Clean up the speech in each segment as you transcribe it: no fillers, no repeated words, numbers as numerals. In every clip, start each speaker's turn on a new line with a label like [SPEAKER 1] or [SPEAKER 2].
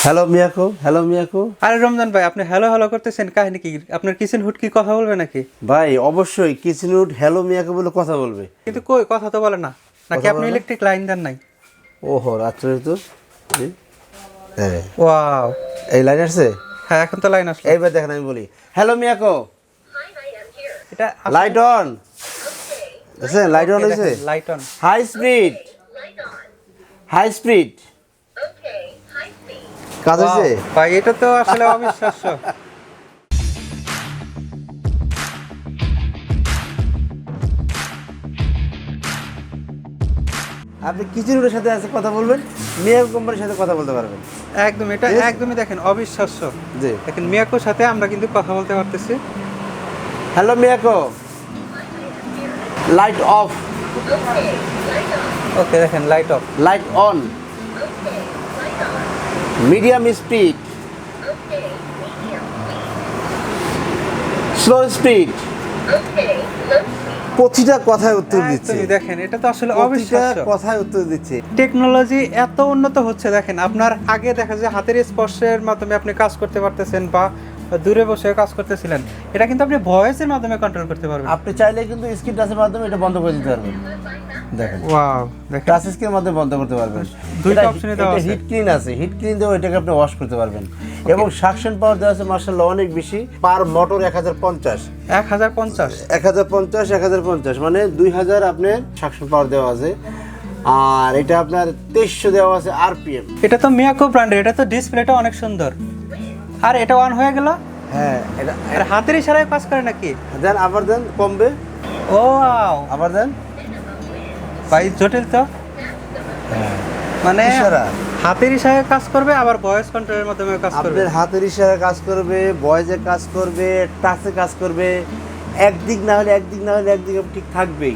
[SPEAKER 1] Hello Miyako, hello Miyako.
[SPEAKER 2] আরে রমজান ভাই, আপনি হ্যালো হ্যালো করতেছেন, কাহিনী কি? আপনার কিচেন হুড কি কথা বলবে নাকি?
[SPEAKER 1] ভাই অবশ্যই কিচেন হুড হ্যালো মিয়াকো বলে কথা বলবে।
[SPEAKER 2] কিন্তু কই কথা তো বলে না, নাকি আপনি ইলেকট্রিক লাইন দেন নাই?
[SPEAKER 1] ওহো, রাত্রে তো হ্যাঁ,
[SPEAKER 2] ওয়াও,
[SPEAKER 1] এই লাইন আসছে।
[SPEAKER 2] হ্যাঁ এখন তো লাইন আসলো।
[SPEAKER 1] এইবার দেখেন আমি বলি হ্যালো মিয়াকো,
[SPEAKER 2] এটা
[SPEAKER 1] লাইট অন। দেখছেন লাইট অন হয়েছে।
[SPEAKER 2] Light on,
[SPEAKER 1] high speed, high speed কাজ হয়েছে
[SPEAKER 2] ভাই এটা তো আসলে অবিশ্বাস্য।
[SPEAKER 1] আপনি কিচেন হুডের সাথে আছে কথা বলবেন, মিয়াকো কোম্পানির সাথে কথা বলতে পারবেন।
[SPEAKER 2] একদম, এটা একদমই দেখেন অবিশ্বাস্য।
[SPEAKER 1] জি,
[SPEAKER 2] দেখেন মিয়াকোর সাথে আমরা কিন্তু কথা বলতে পারতেছি।
[SPEAKER 1] Hello Miyako, light off.
[SPEAKER 2] Okay, দেখেন light off,
[SPEAKER 1] light on, medium speed, slow speed. প্রতিটা কথায় উত্তর দিচ্ছে।
[SPEAKER 2] একদমই দেখেন, এটা তো আসলে
[SPEAKER 1] প্রতিটা
[SPEAKER 2] অবিশ্বাস্য।
[SPEAKER 1] কথায় উত্তর দিচ্ছে।
[SPEAKER 2] টেকনোলজি এত উন্নত হচ্ছে, দেখেন আপনার আগে দেখা যায় হাতের স্পর্শের মাধ্যমে আপনি কাজ করতে পারতেছেন বা দূরে বসে কাজ করতেছিলেন, এটা কিন্তু আপনি ভয়েসের মাধ্যমে কন্ট্রোল করতে পারবেন।
[SPEAKER 1] আপনি চাইলে কিন্তু স্ক্রিন টাচের মাধ্যমে এটা বন্ধ করে দিতে পারবেন। দেখেন,
[SPEAKER 2] ওয়াও, দেখেন
[SPEAKER 1] টাচ স্ক্রিনের মাধ্যমে বন্ধ করতে পারবেন।
[SPEAKER 2] দুইটা অপশনই দেওয়া আছে।
[SPEAKER 1] হিট ক্লিন আছে, হিট ক্লিন দিয়েও এটাকে আপনি ওয়াশ করতে পারবেন। এবং সাকশন পাওয়ার দেওয়া আছে মার্শাল্লাহ অনেক বেশি। পার মোটর 1050,
[SPEAKER 2] 1050,
[SPEAKER 1] 1050 মানে 2000 আপনার সাকশন পাওয়ার দেওয়া আছে। আর এটা আপনার 2300 দেওয়া আছে আরপিএম।
[SPEAKER 2] এটা তো মিয়াকো ব্র্যান্ডের, এটা তো ডিসপ্লেটা অনেক সুন্দর। আর এটা অন হয়ে গেল।
[SPEAKER 1] হ্যাঁ, এটা
[SPEAKER 2] আর হাতের ইশারায় কাজ করে নাকি?
[SPEAKER 1] দেন, আবার দেন, কমবে,
[SPEAKER 2] ওয়াও,
[SPEAKER 1] আবার দেন।
[SPEAKER 2] ভাই জটিল তো। মানে
[SPEAKER 1] ইশারা,
[SPEAKER 2] হাতের ইশারায় কাজ করবে, আবার ভয়েস কন্ট্রোলের মাধ্যমে কাজ করবে।
[SPEAKER 1] আপনার হাতের ইশারা কাজ করবে, ভয়েসে কাজ করবে, টাচে কাজ করবে। একদিক না হলে একদিক, না হলে একদিক ঠিক থাকবেই।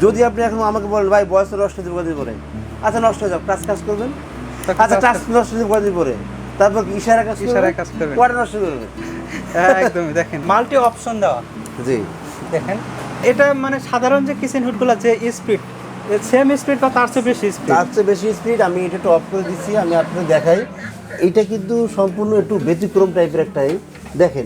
[SPEAKER 1] যদি আপনি এখন আমাকে বলেন ভাই ভয়েস নষ্ট হতে কদিন পরে, আচ্ছা নষ্ট হয়ে যাও, টাচ কাজ করবেন। আচ্ছা টাচ নষ্ট হতে কদিন পরে, তারপর ইশারা কাজ
[SPEAKER 2] ইশারায় কাজ করবে,
[SPEAKER 1] পরে নষ্ট করবে।
[SPEAKER 2] একদমই দেখেন মাল্টি অপশন দেওয়া।
[SPEAKER 1] জি,
[SPEAKER 2] দেখেন এটা মানে সাধারণ যে কিচেন হুডগুলো যে স্পিড, সেম স্পিড বা তার চেয়ে বেশি স্পিড।
[SPEAKER 1] তার চেয়ে বেশি স্পিড। আমি এটা একটু অফ করে দিচ্ছি, আমি আপনাকে দেখাই। এটা কিন্তু সম্পূর্ণ একটু ব্যতিক্রম টাইপের একটাই। দেখেন,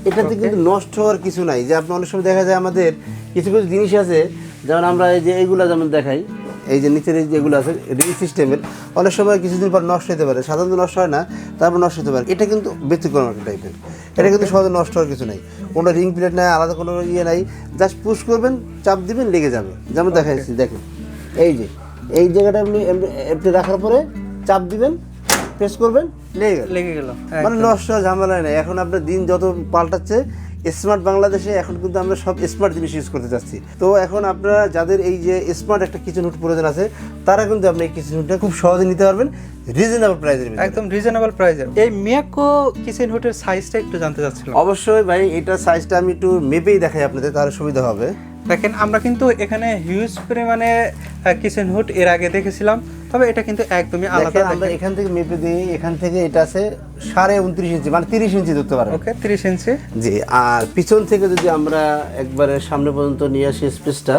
[SPEAKER 1] এটাতে কিন্তু নষ্ট হওয়ার কিছু নাই। যে আপনি অনেক সময় দেখা যায় আমাদের কিছু কিছু জিনিস আছে, যেমন আমরা এই যে এইগুলো যেমন দেখাই, এই যে নিচের এই যেগুলো আছে রিং সিস্টেমের, অনেক সময় কিছুদিন পর নষ্ট হতে পারে। সাধারণত নষ্ট হয় না, তারপর নষ্ট হতে পারে। এটা কিন্তু ব্যতিক্রম একটা টাইপের। এটা কিন্তু সহজে নষ্ট হওয়ার কিছু নাই। কোনো রিং প্লেট নাই, আলাদা কোনো ইয়ে নাই। জাস্ট পুশ করবেন, চাপ দিবেন, লেগে যাবে। যেমন দেখাচ্ছি, দেখেন এই যে এই জায়গাটা আপনি এমনি রাখার পরে চাপ দিবেন, প্রেস করবেন, লেগে গেল। মানে নষ্ট হওয়ার ঝামেলা নেই। এখন আপনার দিন যত পাল্টাচ্ছে, স্মার্ট বাংলাদেশে এখন কিন্তু আমরা সব স্মার্ট জিনিস ইউজ করতে চাচ্ছি। তো এখন আপনারা যাদের এই যে স্মার্ট একটা কিচেন হুড প্রয়োজন আছে, তারা কিন্তু আপনি এই কিচেন হুডটা খুব সহজে নিতে পারবেন রিজনেবল প্রাইসের ভিতরে।
[SPEAKER 2] একদম রিজনেবল প্রাইসের। এই মিয়াকো কিচেন হুডের সাইজটা একটু জানতে চাচ্ছিলাম।
[SPEAKER 1] অবশ্যই ভাই, এটা সাইজটা আমি একটু মেপেই দেখাই আপনাদের, তাহলে সুবিধা হবে।
[SPEAKER 2] দেখেন আমরা কিন্তু এখানে হিউজ পরিমাণে কিচেন হুড এর আগে দেখেছিলাম, তবে এটা কিন্তু একদমই আলাদা।
[SPEAKER 1] আমরা এখান থেকে মেপে দিই, এখান থেকে এটা আছে 29.5 ইঞ্চি, মানে 30 ইঞ্চি ধরতে পারবেন।
[SPEAKER 2] ওকে, 30 ইঞ্চি।
[SPEAKER 1] জি, আর পিছন থেকে যদি আমরা একবারে সামনে পর্যন্ত নিয়ে আসি স্পেসটা,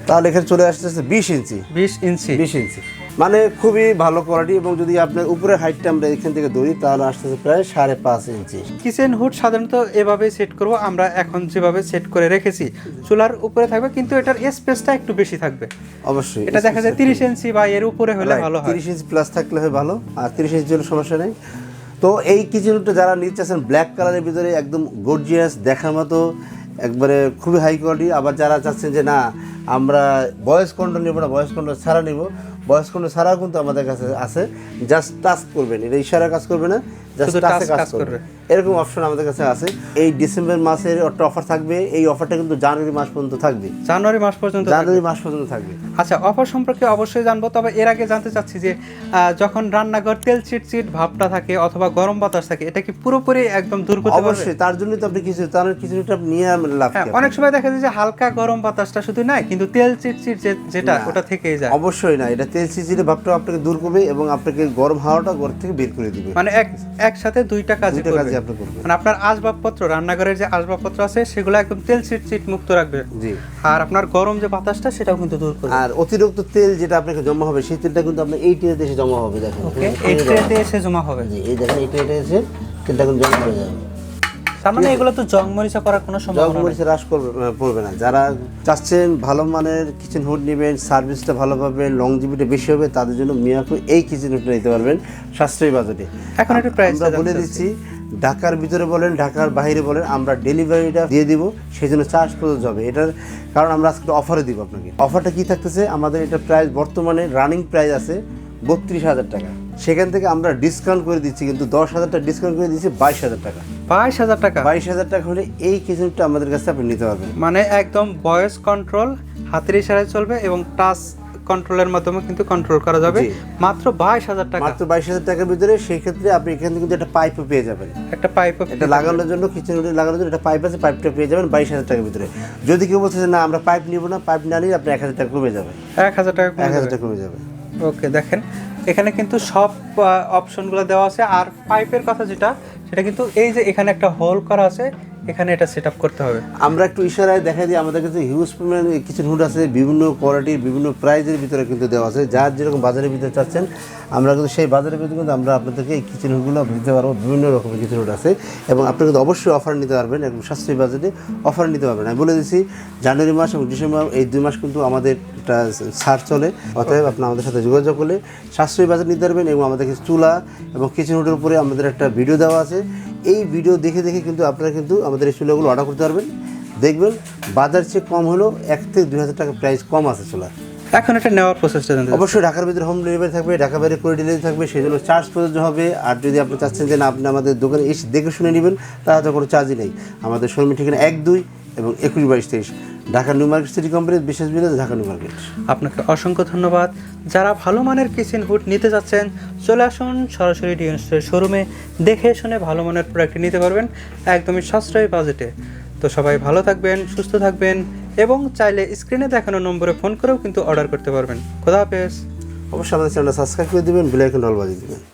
[SPEAKER 1] তাহলে এখানে চলে আসতেছে 20 ইঞ্চি। 20 ইঞ্চি মানে খুবই ভালো কোয়ালিটি। এবং যদি আপনার উপরের হাইটটা আমরা এখান থেকে ধরি, তাহলে আসতেছে প্রায় 5.5 ইঞ্চি।
[SPEAKER 2] কিচেন হুড সাধারণত এভাবেই সেট করব আমরা, এখন যেভাবে সেট করে রেখেছি চুলার উপরে থাকবে, কিন্তু এটার স্পেসটা একটু বেশি থাকবে।
[SPEAKER 1] অবশ্যই
[SPEAKER 2] এটা দেখা যায় 30 ইঞ্চি বা এর উপরে হলে ভালো হয়।
[SPEAKER 1] 30 ইঞ্চি প্লাস থাকলে হয় ভালো, আর 30 ইঞ্চি হলে সমস্যা নেই। তো এই কিচেন হুডটা যারা নিতে চাচ্ছেন ব্ল্যাক কালারের ভিতরে, একদম গর্জিয়াস দেখার মতো, একবারে খুবই হাই কোয়ালিটি। আবার যারা চাচ্ছেন যে না আমরা ভয়েস কন্ট্রোল নেবো না, ভয়েস কন্ট্রোল ছাড়া নেব, ভয়েস কন্ট্রোল ছাড়াও কিন্তু আমাদের কাছে আছে। জাস্ট টাচ করবেন, এটা ইশারা কাজ করবে না, জাস্ট টাচে কাজ করবে, এরকম অপশন আমাদের কাছে আছে। এই ডিসেম্বর মাসের একটা অফার থাকবে। এই অফারটা কিন্তু জানুয়ারি মাস পর্যন্ত থাকবে।
[SPEAKER 2] জানুয়ারি মাস পর্যন্ত
[SPEAKER 1] থাকবে।
[SPEAKER 2] আচ্ছা, অফার সম্পর্কে অবশ্যই জানবো, তবে এর আগে জানতে চাচ্ছি যে যখন রান্নাঘর তেল চিটচিট ভাবটা থাকে অথবা গরম বাতাস থাকে, এটা কি পুরোপুরি একদম দূর করতে পারবে?
[SPEAKER 1] অবশ্যই, তার জন্য তো আপনি কিছুটা নিয়ে লাভ।
[SPEAKER 2] অনেক সময় দেখা যায় যে হালকা গরম বাতাসটা শুধু নাই, কিন্তু তেল চিটচিট যেটা ওটা থেকেই যায়।
[SPEAKER 1] অবশ্যই না, এটা তেল চিটচিটে ভাবটা আপনাকে দূর করবে এবং আপনাকে গরম হাওয়াটা ঘর থেকে বের করে দিবে।
[SPEAKER 2] মানে একসাথে দুইটা কাজই
[SPEAKER 1] দুইটা
[SPEAKER 2] করবে।
[SPEAKER 1] কাজই আপনি করবেন।
[SPEAKER 2] মানে আপনার আসবাবপত্র, রান্নাঘরের যে আসবাবপত্র আছে সেগুলো একদম তেল চিট মুক্ত রাখবে।
[SPEAKER 1] জি।
[SPEAKER 2] আর আপনার গরম যে বাতাসটা সেটাও কিন্তু দূর করবে।
[SPEAKER 1] আর অতিরিক্ত তেল যেটা আপনাকে জমা হবে সেই তেলটা কিন্তু আপনার এই ট্রেতে এসে জমা হবে, দেখেন।
[SPEAKER 2] ওকে, এই ট্রেতে এসে জমা হবে।
[SPEAKER 1] জি, এই দেখেন এই ট্রেতে এসে তেলটা কিন্তু জমা হয়ে যাবে।
[SPEAKER 2] তার মানে এগুলো তো জং মরিচা করার কোনো সম্ভাবনা নেই।
[SPEAKER 1] জগমরিচে হ্রাস পড়বে না। যারা চাচ্ছেন ভালো মানের কিচেন হুড নেবেন, সার্ভিসটা ভালো পাবেন, লংজিভিটি বেশি হবে, তাদের জন্য মিয়াকো এই কিচেন হুডটা নিতে পারবেন সাশ্রয়ী বাজেটে।
[SPEAKER 2] এখন একটু প্রাইস
[SPEAKER 1] আমরা বলে দিচ্ছি, ঢাকার ভিতরে বলেন, ঢাকার বাইরে বলেন, আমরা ডেলিভারিটা দিয়ে দিব, সেই জন্য চার্জ প্রযোজ্য হবে। এটার কারণ আমরা আজকে অফারে দিব আপনাকে। অফারটা কি থাকতেছে, আমাদের এটা প্রাইস বর্তমানে রানিং প্রাইস আছে 32,000 টাকা। সেখান থেকে আমরা ডিসকাউন্ট করে দিচ্ছি, কিন্তু 10,000 টাকা ডিসকাউন্ট করে দিচ্ছি 22,000 টাকা।
[SPEAKER 2] 22,000 টাকা?
[SPEAKER 1] 22,000 টাকা হলে এই কিচেনটা আমাদের কাছে আপনি নিতে পারবেন।
[SPEAKER 2] মানে একদম ভয়েস কন্ট্রোল, হাতের ইশারায় চলবে এবং টাচ কন্ট্রোলের মাধ্যমে কিন্তু কন্ট্রোল করা যাবে। মাত্র 22,000 টাকা।
[SPEAKER 1] মাত্র 22,000 টাকার ভিতরে। সেই ক্ষেত্রে আপনি এখান থেকে কিন্তু একটা পাইপও পেয়ে যাবেন।
[SPEAKER 2] একটা পাইপও
[SPEAKER 1] এটা লাগানোর জন্য, কিচেন রুটে লাগানোর জন্য একটা পাইপ আছে, পাইপটা পেয়ে যাবেন 22,000 টাকার ভিতরে। যদি কেউ বলছে যে না আমরা পাইপ নিব না, পাইপ না নিলে আপনি 1,000 টাকা কমে যাবে।
[SPEAKER 2] 1,000 টাকা
[SPEAKER 1] 1,000 টাকা কমে যাবে।
[SPEAKER 2] ওকে, দেখেন এখানে কিন্তু সব অপশনগুলো দেওয়া আছে। আর পাইপের কথা যেটা, সেটা কিন্তু এই যে এখানে একটা হোল করা আছে, এখানে এটা সেট আপ করতে হবে।
[SPEAKER 1] আমরা একটু ইশারায় দেখাই দিই, আমাদের কাছে হিউজ পরিমাণ কিচেন হুড আছে, বিভিন্ন কোয়ালিটির, বিভিন্ন প্রাইজের ভিতরে কিন্তু দেওয়া আছে। যার যেরকম বাজারের ভিতরে চাচ্ছেন, আমরা কিন্তু সেই বাজারের ভিতরে কিন্তু আমরা আপনাদেরকে এই কিচেন হুডগুলো দিতে পারবো। বিভিন্ন রকমের কিচেন হুড আছে এবং আপনি কিন্তু অবশ্যই অফার নিতে পারবেন, একদম সাশ্রয়ী বাজেটে অফার নিতে পারবেন। আমি বলে দিচ্ছি, জানুয়ারি মাস এবং ডিসেম্বর এই 2 মাস কিন্তু আমাদের একটা ছাড় চলে। অতএব আপনি আমাদের সাথে যোগাযোগ করলে সাশ্রয়ী বাজেট নিতে পারবেন। এবং আমাদের কাছে চুলা এবং কিচেন হুডের উপরে আমাদের একটা ভিডিও দেওয়া আছে। এই ভিডিও দেখে দেখে কিন্তু আপনারা কিন্তু আমাদের এই চুলাগুলো অর্ডার করতে পারবেন। দেখবেন বাজার চেয়ে কম হলেও 1 থেকে 2,000 টাকা প্রাইস কম আছে চুলা।
[SPEAKER 2] এখন এটা নেওয়ার প্রসেসটা জানতে চাই।
[SPEAKER 1] অবশ্যই ঢাকার ভিতরে হোম ডেলিভারি থাকবে, ঢাকা বাইরে করে ডেলিভারি থাকবে, সেই জন্য চার্জ প্রযোজ্য হবে। আর যদি আপনি চাচ্ছেন যে না আপনি আমাদের দোকানে এসে দেখে শুনে নেবেন, তাহলে তো কোনো চার্জই নেই। আমাদের শোরুমের ঠিকানা 1-2 এবং 21-22-23 Dhaka new market city complex, বিশেষ ভিলেজ, ঢাকা নিউ মার্কেট।
[SPEAKER 2] আপনাকে অসংখ্য ধন্যবাদ। যারা ভালো মানের কিচেন হুড নিতে যাচ্ছেন, চলে আসুন সরাসরি ডিএনএসের শোরুমে, দেখে শুনে ভালো মানের প্রোডাক্ট নিতে পারবেন একদমই সাশ্রয়ী বাজেটে। তো সবাই ভালো থাকবেন, সুস্থ থাকবেন এবং চাইলে স্ক্রিনে দেখানো নম্বরে ফোন করেও কিন্তু অর্ডার করতে পারবেন। খোদা হাফেজ।
[SPEAKER 1] অবশ্যই আমাদের চ্যানেলটা সাবস্ক্রাইব করে দেবেন, বেল আইকন অল বাজিয়ে দেবেন।